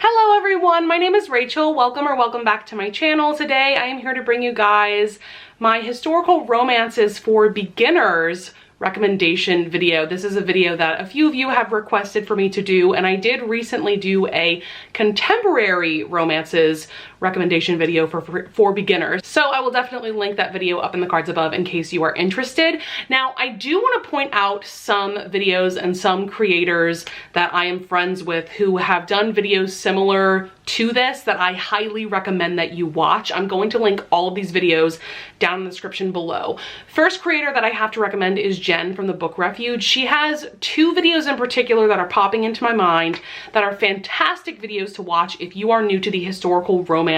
Hello everyone, my name is Rachel. Welcome back to my channel. Today I am here to bring you guys my historical romances for beginners recommendation video. This is a video that a few of you have requested for me to do, and I did recently do a contemporary romances recommendation video for beginners. So I will definitely link that video up in the cards above in case you are interested. Now, I do want to point out some videos and some creators that I am friends with who have done videos similar to this that I highly recommend that you watch. I'm going to link all of these videos down in the description below. First creator that I have to recommend is Jen from the Book Refuge. She has two videos in particular that are popping into my mind that are fantastic videos to watch if you are new to the historical romance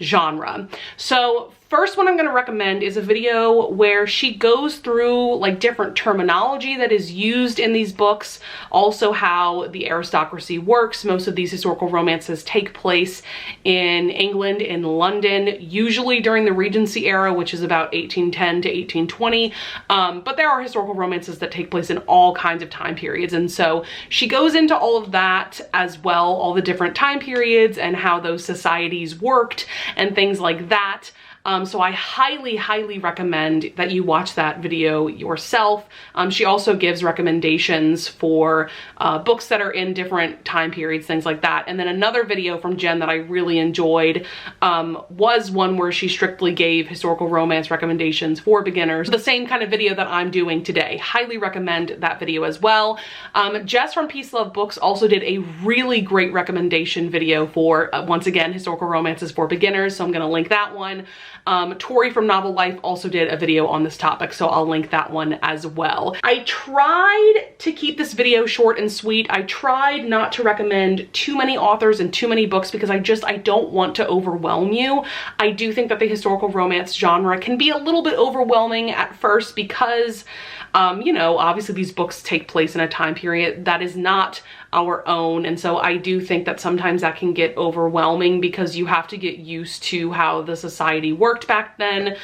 genre. So first one I'm going to recommend is a video where she goes through like different terminology that is used in these books, also how the aristocracy works. Most of these historical romances take place in England, in London, usually during the Regency era, which is about 1810 to 1820. But there are historical romances that take place in all kinds of time periods. And so she goes into all of that as well, all the different time periods and how those societies worked and things like that. So I highly recommend that you watch that video yourself. She also gives recommendations for books that are in different time periods, things like that. And then another video from Jen that I really enjoyed was one where she strictly gave historical romance recommendations for beginners. The same kind of video that I'm doing today. Highly recommend that video as well. Jess from Peace Love Books also did a really great recommendation video for, once again, historical romances for beginners. So I'm going to link that one. Tori from Novel Life also did a video on this topic, so I'll link that one as well. I tried to keep this video short and sweet. I tried not to recommend too many authors and too many books because I don't want to overwhelm you. I do think that the historical romance genre can be a little bit overwhelming at first because, you know, obviously these books take place in a time period that is not our own, and so I do think that sometimes that can get overwhelming because you have to get used to how the society worked back then,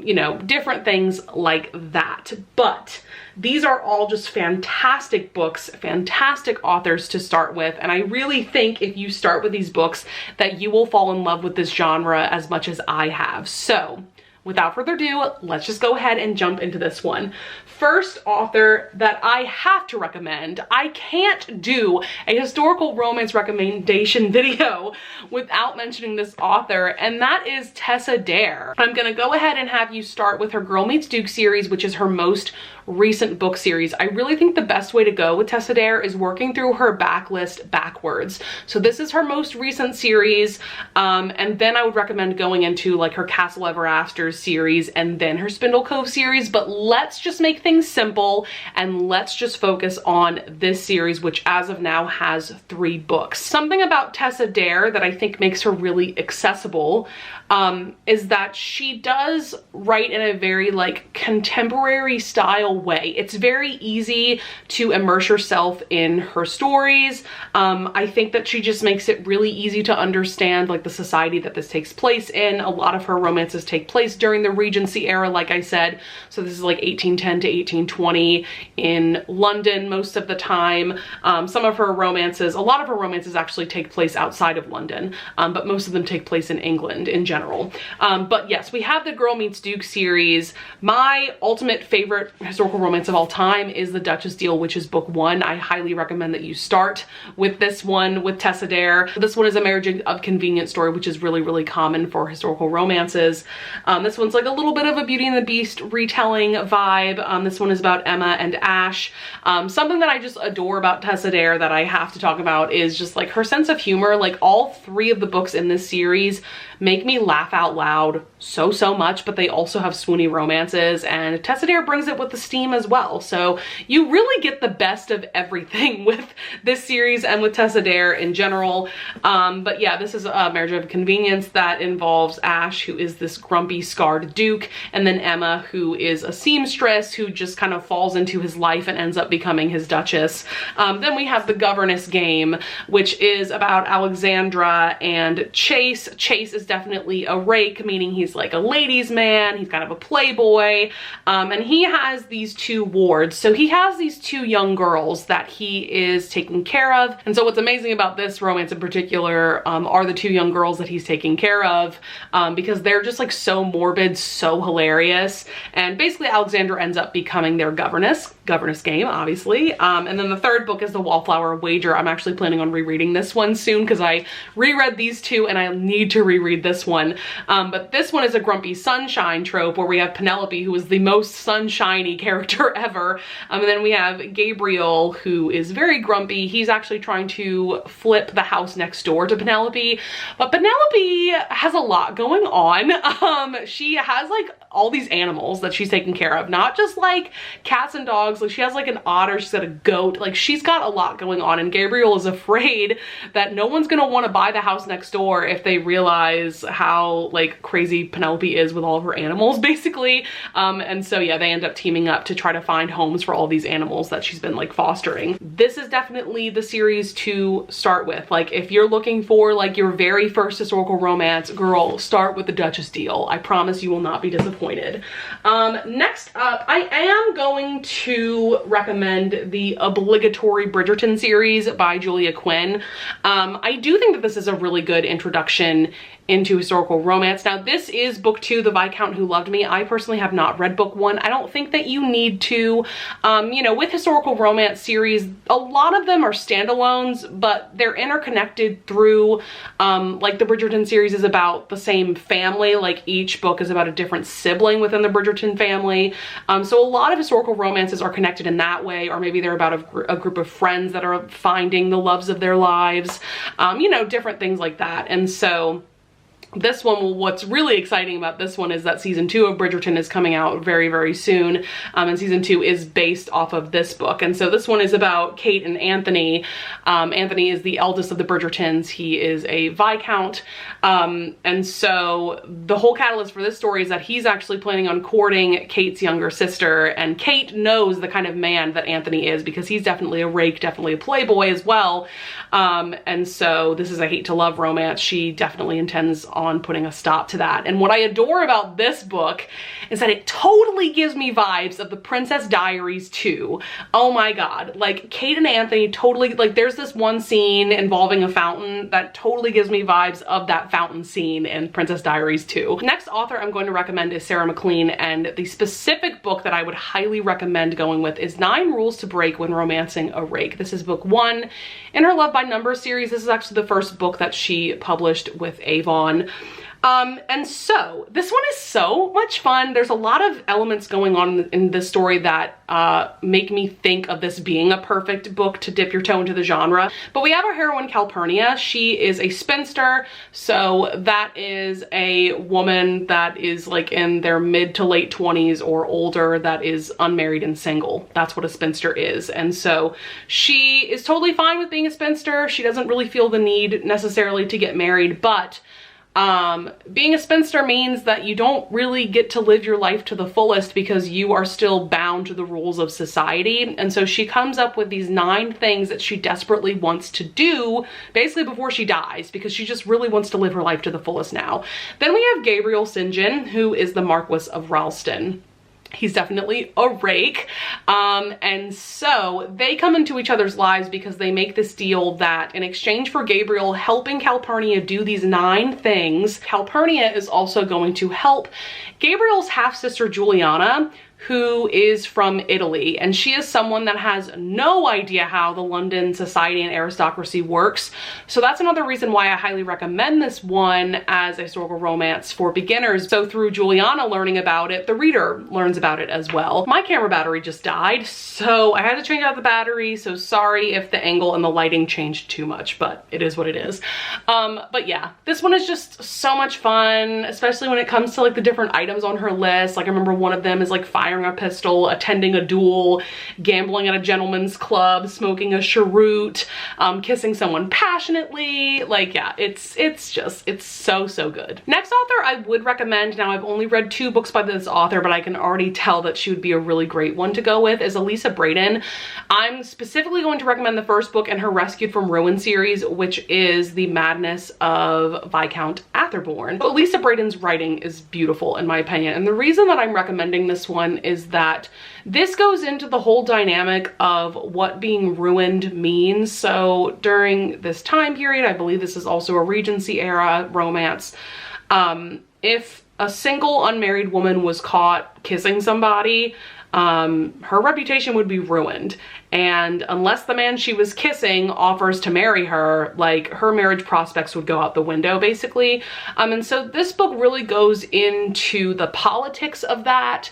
you know, different things like that. But these are all just fantastic books, fantastic authors to start with, and I really think if you start with these books that you will fall in love with this genre as much as I have. So without further ado, let's just go ahead and jump into this one. First author that I have to recommend, I can't do a historical romance recommendation video without mentioning this author, and that is Tessa Dare. I'm gonna go ahead and have you start with her Girl Meets Duke series, which is her most recent book series. I really think the best way to go with Tessa Dare is working through her backlist backwards. So this is her most recent series, and then I would recommend going into like her Castle Ever After series and then her Spindle Cove series, but let's just make things simple and let's just focus on this series, which as of now has 3 books. Something about Tessa Dare that I think makes her really accessible is that she does write in a very like contemporary style way. It's very easy to immerse yourself in her stories. I think that she just makes it really easy to understand like the society that this takes place in. A lot of her romances take place during the Regency era, like I said. So this is like 1810 to 1820 in London most of the time. Some of her romances, a lot of her romances actually take place outside of London, but most of them take place in England in general. But yes, we have the Girl Meets Duke series. My ultimate favorite historical romance of all time is The Duchess Deal, which is book 1. I highly recommend that you start with this one with Tessa Dare. This one is a marriage of convenience story, which is really common for historical romances. This one's like a little bit of a Beauty and the Beast retelling vibe. This one is about Emma and Ash. Something that I just adore about Tessa Dare that I have to talk about is just like her sense of humor. Like all 3 of the books in this series make me laugh out loud so much, but they also have swoony romances, and Tessa Dare brings it with the steam as well. So you really get the best of everything with this series and with Tessa Dare in general. But yeah, this is a marriage of convenience that involves Ash, who is this grumpy, scarred duke, and then Emma, who is a seamstress who just kind of falls into his life and ends up becoming his duchess. Then we have The Governess Game, which is about Alexandra and Chase. Chase is definitely a rake, meaning he's like a ladies' man, he's kind of a playboy, and he has the these two wards. So he has these two young girls that he is taking care of. And so what's amazing about this romance in particular are the two young girls that he's taking care of, because they're just like so morbid, so hilarious. And basically Alexander ends up becoming their governess game, obviously. And then the third book is The Wallflower Wager. I'm actually planning on rereading this one soon because I reread these two and I need to reread this one. But this one is a grumpy sunshine trope where we have Penelope, who is the most sunshiny character ever. And then we have Gabriel, who is very grumpy. He's actually trying to flip the house next door to Penelope. But Penelope has a lot going on. She has like all these animals that she's taking care of, not just like cats and dogs. Like she has like an otter, she's got a goat, like she's got a lot going on. And Gabriel is afraid that no one's gonna want to buy the house next door if they realize how like crazy Penelope is with all of her animals, basically. And so yeah, they end up teaming up to try to find homes for all these animals that she's been like fostering. This is definitely the series to start with. Like if you're looking for like your very first historical romance, girl, start with the Duchess deal. I promise you will not be disappointed. Next up, I am going to recommend the obligatory Bridgerton series by Julia Quinn. I do think that this is a really good introduction into historical romance. Now this is book 2, The Viscount Who Loved Me. I personally have not read book 1. I don't think that you need to. You know, with historical romance series, a lot of them are standalones, but they're interconnected through, like the Bridgerton series is about the same family, like each book is about a different sibling within the Bridgerton family. So a lot of historical romances are connected in that way, or maybe they're about a group of friends that are finding the loves of their lives, you know, different things like that. And so this one, what's really exciting about this one is that season 2 of Bridgerton is coming out very, very soon. And season 2 is based off of this book. And so this one is about Kate and Anthony. Anthony is the eldest of the Bridgertons. He is a Viscount. And so the whole catalyst for this story is that he's actually planning on courting Kate's younger sister. And Kate knows the kind of man that Anthony is because he's definitely a rake, definitely a playboy as well. And so this is a hate to love romance. She definitely intends on putting a stop to that. And what I adore about this book is that it totally gives me vibes of the Princess Diaries 2. Oh my god, like Kate and Anthony totally, like there's this one scene involving a fountain that totally gives me vibes of that fountain scene in Princess Diaries 2. Next author I'm going to recommend is Sarah MacLean, and the specific book that I would highly recommend going with is 9 Rules to Break When Romancing a Rake. This is book 1 in her Love by Numbers series. This is actually the first book that she published with Avon. And so this one is so much fun. There's a lot of elements going on in this story that make me think of this being a perfect book to dip your toe into the genre. But we have our heroine Calpurnia. She is a spinster. So that is a woman that is like in their mid to late 20s or older that is unmarried and single. That's what a spinster is. And so she is totally fine with being a spinster. She doesn't really feel the need necessarily to get married, but being a spinster means that you don't really get to live your life to the fullest because you are still bound to the rules of society. And so she comes up with these 9 things that she desperately wants to do basically before she dies, because she just really wants to live her life to the fullest now. Then we have Gabriel St. John, who is the Marquis of Ralston. He's definitely a rake. And so they come into each other's lives because they make this deal that in exchange for Gabriel helping Calpurnia do these 9 things, Calpurnia is also going to help Gabriel's half-sister Juliana, who is from Italy, and she is someone that has no idea how the London society and aristocracy works. So that's another reason why I highly recommend this one as a historical romance for beginners. So through Juliana learning about it, the reader learns about it as well. My camera battery just died, so I had to change out the battery, so sorry if the angle and the lighting changed too much, but it is what it is. But yeah, this one is just so much fun, especially when it comes to like the different items on her list. Like I remember one of them is like firing a pistol, attending a duel, gambling at a gentleman's club, smoking a cheroot, kissing someone passionately. Like yeah, it's so good. Next author I would recommend, now I've only read 2 books by this author, but I can already tell that she would be a really great one to go with, is Elisa Braden. I'm specifically going to recommend the first book in her Rescued from Ruin series, which is The Madness of Viscount Atherborn. But Elisa Braden's writing is beautiful in my opinion, and the reason that I'm recommending this one is that this goes into the whole dynamic of what being ruined means. So during this time period, I believe this is also a Regency era romance, if a single unmarried woman was caught kissing somebody, her reputation would be ruined. And unless the man she was kissing offers to marry her, like, her marriage prospects would go out the window, basically. And so this book really goes into the politics of that,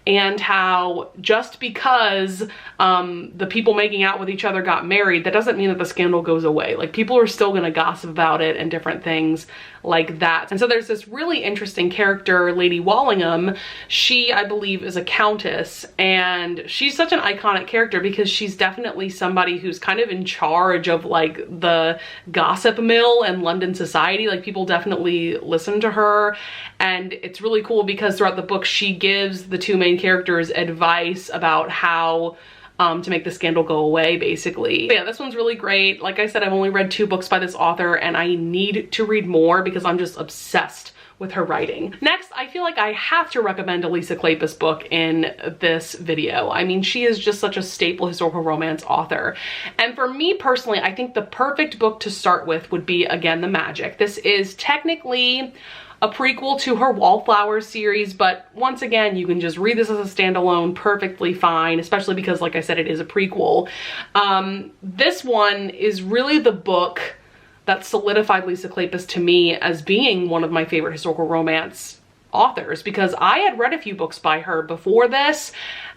and how just because the people making out with each other got married, that doesn't mean that the scandal goes away. Like, people are still gonna gossip about it and different things like that. And so there's this really interesting character, Lady Wallingham. She, I believe, is a countess, and she's such an iconic character because she's definitely somebody who's kind of in charge of, like, the gossip mill and London society. Like, people definitely listen to her, and it's really cool because throughout the book she gives the two main characters advice about how to make the scandal go away, basically. But yeah, this one's really great. Like I said, I've only read 2 books by this author, and I need to read more because I'm just obsessed with her writing. Next, I feel like I have to recommend a Lisa Kleypas book in this video. I mean, she is just such a staple historical romance author. And for me personally, I think the perfect book to start with would be, again, The Magic. This is technically a prequel to her Wallflowers series, but once again, you can just read this as a standalone perfectly fine, especially because, like I said, it is a prequel. This one is really the book that solidified Lisa Kleypas to me as being one of my favorite historical romance authors, because I had read a few books by her before this,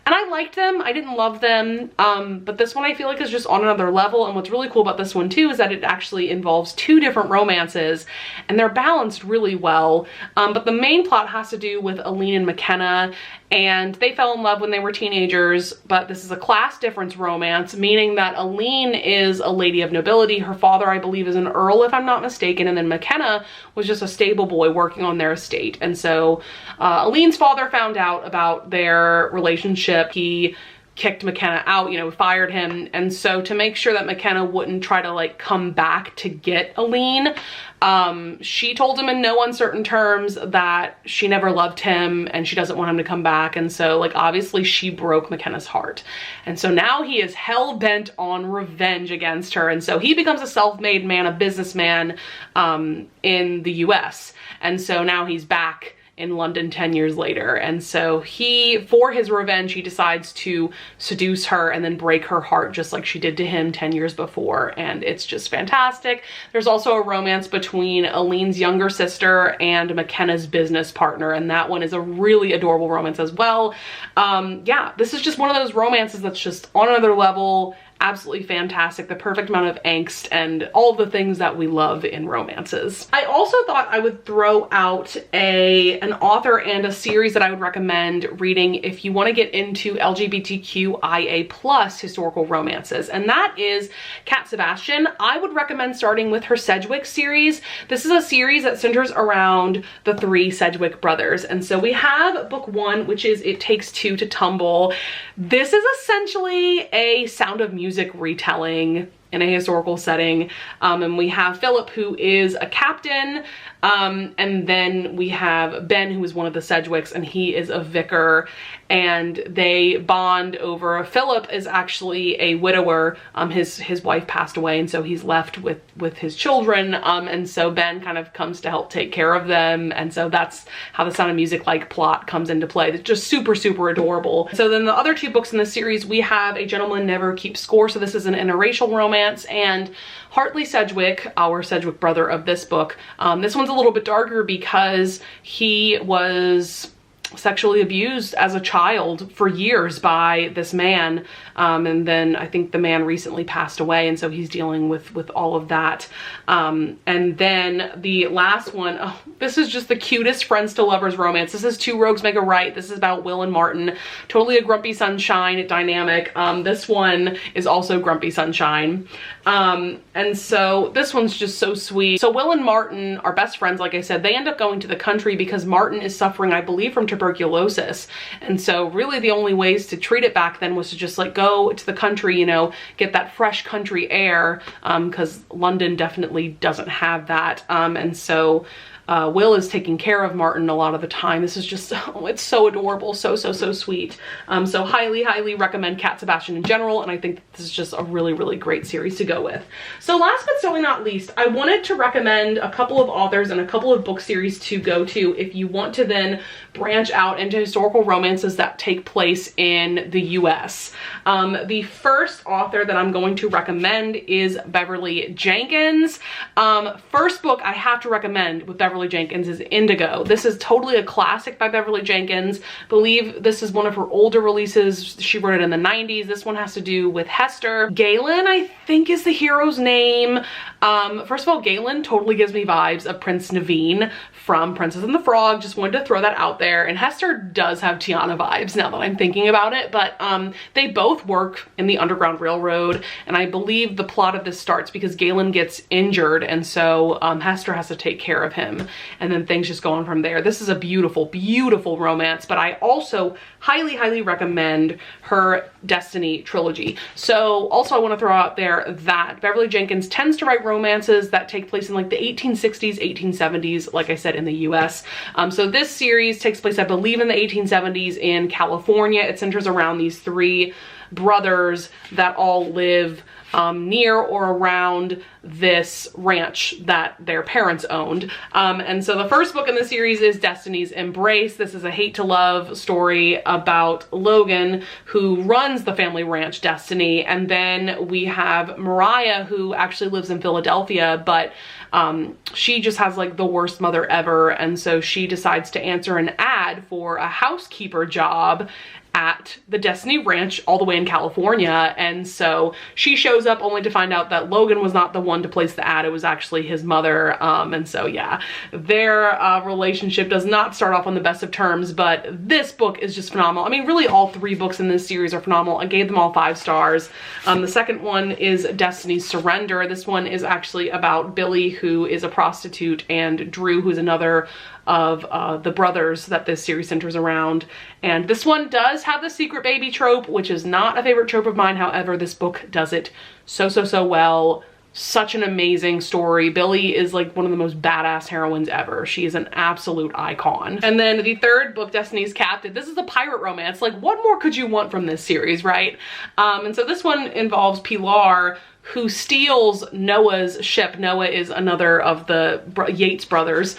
and I liked them. I didn't love them, but this one I feel like is just on another level. And what's really cool about this one too is that it actually involves 2 different romances, and they're balanced really well. But the main plot has to do with Aline and McKenna, and they fell in love when they were teenagers, but this is a class difference romance, meaning that Aline is a lady of nobility. Her father, I believe, is an earl, if I'm not mistaken, and then McKenna was just a stable boy working on their estate. And so Aline's father found out about their relationship. He kicked McKenna out, you know, fired him. And so to make sure that McKenna wouldn't try to, like, come back to get Aline, she told him in no uncertain terms that she never loved him and she doesn't want him to come back. And so, like, obviously she broke McKenna's heart. And so now he is hell-bent on revenge against her. And so he becomes a self-made man, a businessman, in the US. And so now he's back in London 10 years later. And so he, for his revenge, he decides to seduce her and then break her heart just like she did to him 10 years before. And it's just fantastic. There's also a romance between Aline's younger sister and McKenna's business partner, and that one is a really adorable romance as well. Yeah, this is just one of those romances that's just on another level. Absolutely fantastic, the perfect amount of angst and all the things that we love in romances. I also thought I would throw out an author and a series that I would recommend reading if you want to get into LGBTQIA+ historical romances, and that is Cat Sebastian. I would recommend starting with her Sedgwick series. This is a series that centers around the 3 Sedgwick brothers, and so we have book 1, which is It Takes Two to Tumble. This is essentially a Sound of Music retelling in a historical setting, and we have Philip, who is a captain, and then we have Ben, who is one of the Sedgwicks, and he is a vicar, and they bond over. Philip is actually a widower. His wife passed away, and so he's left with his children, and so Ben kind of comes to help take care of them, and so that's how the Sound of Music like plot comes into play. It's just super, super adorable. So then the other 2 books in the series, we have A Gentleman Never Keeps Score. So this is an interracial romance, and Hartley Sedgwick, our Sedgwick brother of this book, this one's a little bit darker because he was sexually abused as a child for years by this man, and then I think the man recently passed away, and so he's dealing with all of that. And then the last one, oh, this is just the cutest friends to lovers romance. This is Two Rogues Make a Right. This is about Will and Martin, totally a Grumpy Sunshine dynamic. This one is also Grumpy Sunshine, and so this one's just so sweet. So Will and Martin are best friends. Like I said, they end up going to the country because Martin is suffering, I believe, from tuberculosis, and so really the only ways to treat it back then was to just, like, go to the country, you know, get that fresh country air, because London definitely doesn't have that. And so Will is taking care of Martin a lot of the time. This is just, oh, it's so adorable, so sweet. So highly recommend Cat Sebastian in general, and I think this is just a really great series to go with. So last but certainly not least, I wanted to recommend a couple of authors and a couple of book series to go to if you want to then branch out into historical romances that take place in the US. The first author that I'm going to recommend is Beverly Jenkins. First book I have to recommend with Beverly Jenkins is Indigo. This is totally a classic by Beverly Jenkins. I believe this is one of her older releases. She wrote it in the 90s. This one has to do with Hester. Galen, I think, is the hero's name. First of all, Galen totally gives me vibes of Prince Naveen from Princess and the Frog. Just wanted to throw that out there. And Hester does have Tiana vibes now that I'm thinking about it, but they both work in the Underground Railroad, and I believe the plot of this starts because Galen gets injured, and so Hester has to take care of him, and then things just go on from there. This is a beautiful romance, but I also highly recommend her Destiny trilogy. So also I want to throw out there that Beverly Jenkins tends to write romances that take place in like the 1860s, 1870s, like I said, in the US. So this series takes place, I believe, in the 1870s in California. It centers around these three brothers that all live near or around this ranch that their parents owned. And so the first book in the series is Destiny's Embrace. This is a hate to love story about Logan, who runs the family ranch Destiny. And then we have Mariah, who actually lives in Philadelphia, but she just has like the worst mother ever. And so she decides to answer an ad for a housekeeper job at the Destiny Ranch all the way in California. And so she shows up only to find out that Logan was not the one to place the ad. It was actually his mother. And so yeah, their relationship does not start off on the best of terms, but this book is just phenomenal. I mean, really all three books in this series are phenomenal. I gave them all 5 stars. The second one is Destiny's Surrender. This one is actually about Billy, who is a prostitute, and Drew, who's another of the brothers that this series centers around. And this one does have the secret baby trope, which is not a favorite trope of mine. However, this book does it so well. Such an amazing story. Billy is like one of the most badass heroines ever. She is an absolute icon. And then the third book, Destiny's Captive. This is a pirate romance. Like, what more could you want from this series, right? And so this one involves Pilar, who steals Noah's ship. Noah is another of the Yates brothers.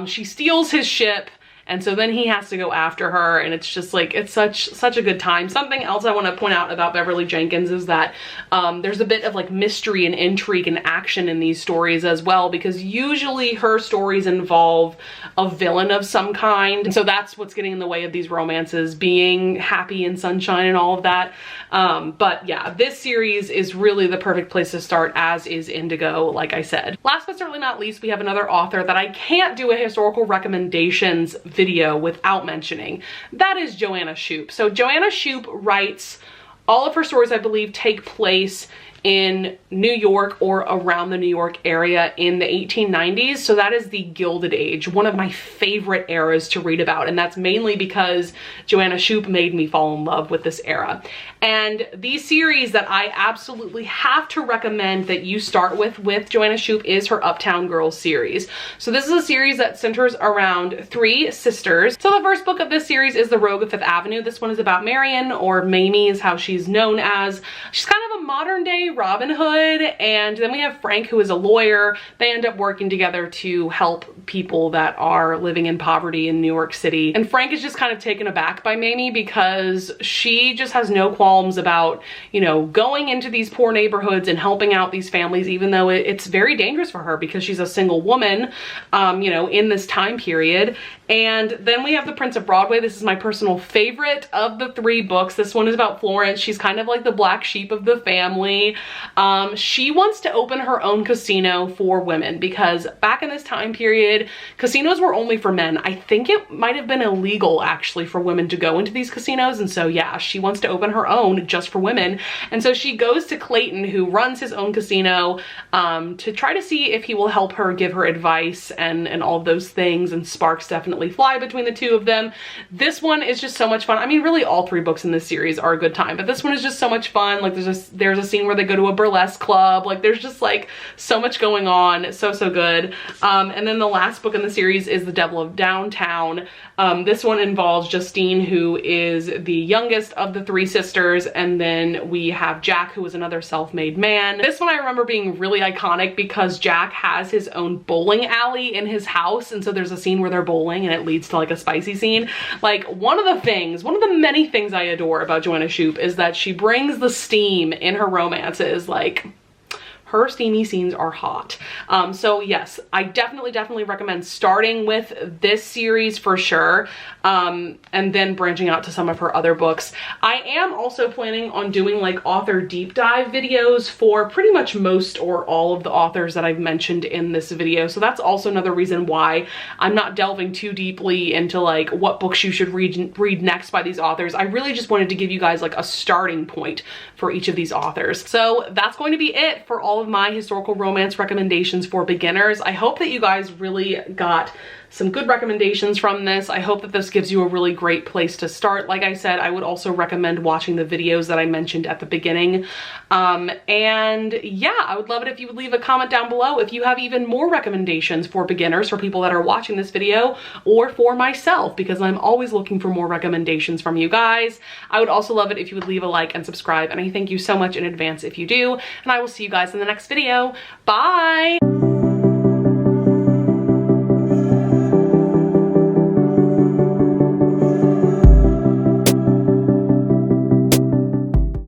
She steals his ship, and so then he has to go after her, and it's just like, it's such a good time. Something else I want to point out about Beverly Jenkins is that there's a bit of like mystery and intrigue and action in these stories as well, because usually her stories involve a villain of some kind, and so that's what's getting in the way of these romances being happy and sunshine and all of that. But yeah, this series is really the perfect place to start, as is Indigo, like I said. Last but certainly not least, we have another author that I can't do a historical recommendations video without mentioning. That is Joanna Shupe. So Joanna Shupe writes, all of her stories, I believe, take place in New York or around the New York area in the 1890s. So that is the Gilded Age, one of my favorite eras to read about. And that's mainly because Joanna Shupe made me fall in love with this era. And the series that I absolutely have to recommend that you start with Joanna Shupe is her Uptown Girls series. So this is a series that centers around 3 sisters. So the first book of this series is The Rogue of Fifth Avenue. This one is about Marion, or Mamie is how she's known as. She's kind of a modern day Robin Hood. And then we have Frank, who is a lawyer. They end up working together to help people that are living in poverty in New York City. And Frank is just kind of taken aback by Mamie because she just has no qualms about, you know, going into these poor neighborhoods and helping out these families, even though it's very dangerous for her because she's a single woman, you know, in this time period. And then we have The Prince of Broadway. This is my personal favorite of the 3 books. This one is about Florence. She's kind of like the black sheep of the family. She wants to open her own casino for women because back in this time period, casinos were only for men. I think it might have been illegal actually for women to go into these casinos. And so yeah, she wants to open her own just for women. And so she goes to Clayton, who runs his own casino, to try to see if he will help her, give her advice and all of those things. And sparks definitely fly between the 2 of them. This one is just so much fun. I mean, really all 3 books in this series are a good time, but this one is just so much fun. Like there's a scene where they go to a burlesque club. Like there's just like so much going on. So good. And then the last book in the series is The Devil of Downtown. This one involves Justine, who is the youngest of the three sisters, and then we have Jack, who is another self-made man. This one I remember being really iconic because Jack has his own bowling alley in his house, and so there's a scene where they're bowling and it leads to like a spicy scene. Like one of the many things I adore about Joanna Shupe is that she brings the steam in her romances. Like her steamy scenes are hot. So yes, I definitely recommend starting with this series for sure, and then branching out to some of her other books. I am also planning on doing like author deep dive videos for pretty much most or all of the authors that I've mentioned in this video. So that's also another reason why I'm not delving too deeply into like what books you should read next by these authors. I really just wanted to give you guys like a starting point for each of these authors. So that's going to be it for all of my historical romance recommendations for beginners. I hope that you guys really got some good recommendations from this. I hope that this gives you a really great place to start. Like I said, I would also recommend watching the videos that I mentioned at the beginning. And yeah, I would love it if you would leave a comment down below if you have even more recommendations for beginners, for people that are watching this video, or for myself, because I'm always looking for more recommendations from you guys. I would also love it if you would leave a like and subscribe, and I thank you so much in advance if you do, and I will see you guys in the next video. Bye!